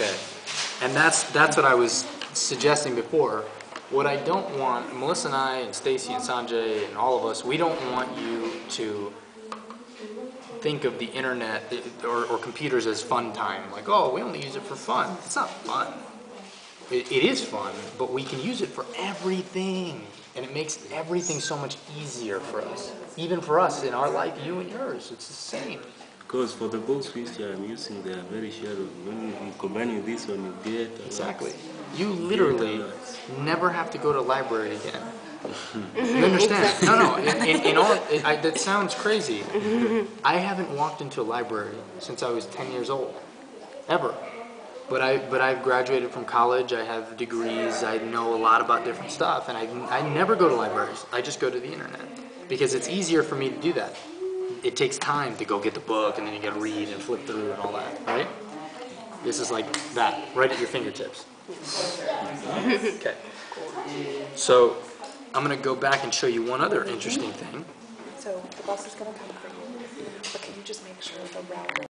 Okay, and that's what I was suggesting before. What I don't want, Melissa and I and Stacy and Sanjay and all of us, we don't want you to think of the internet or computers as fun time. Like, oh, we only use it for fun. It's not fun. It is fun, but we can use it for everything. And it makes everything so much easier for us. Even for us in our life, you and yours, it's the same. Because for the books which I'm using, they are very shallow. When you combine with this one, you get Exactly. You literally never have to go to a library again. You understand? No. That sounds crazy. I haven't walked into a library since I was 10 years old, ever. But I've graduated from college. I have degrees. I know a lot about different stuff, and I never go to libraries. I just go to the internet because it's easier for me to do that. It takes time to go get the book, and then you got to read and flip through and all that, right? This is like that, right at your fingertips. Okay. So I'm going to go back and show you one other interesting thing. So the bus is going to come for you, but can you just make sure the route